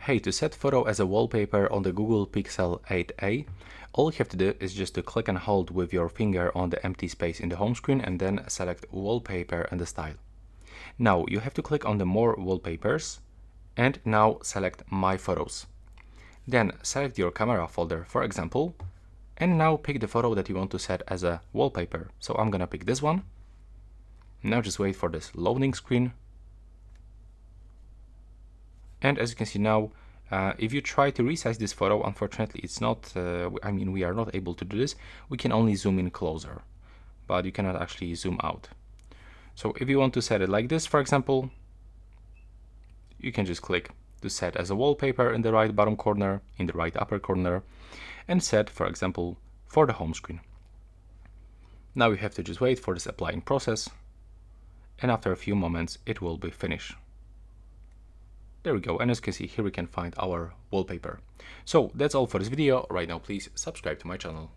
Hey, to set photo as a wallpaper on the Google Pixel 8a, all you have to do is just to click and hold with your finger on the empty space in the home screen and then select wallpaper and the style. Now you have to click on the more wallpapers and now select my photos. Then select your camera folder, for example, and now pick the photo that you want to set as a wallpaper. So I'm gonna pick this one. Now just wait for this loading screen. And as you can see now, if you try to resize this photo, unfortunately it's not, we are not able to do this. We can only zoom in closer, but you cannot actually zoom out. So if you want to set it like this, for example, you can just click to set as a wallpaper in the right bottom corner, in the right upper corner, and set, for example, for the home screen. Now you have to just wait for this applying process, and after a few moments it will be finished. There we go, and as you can see, here we can find our wallpaper. So that's all for this video. Right now, please subscribe to my channel.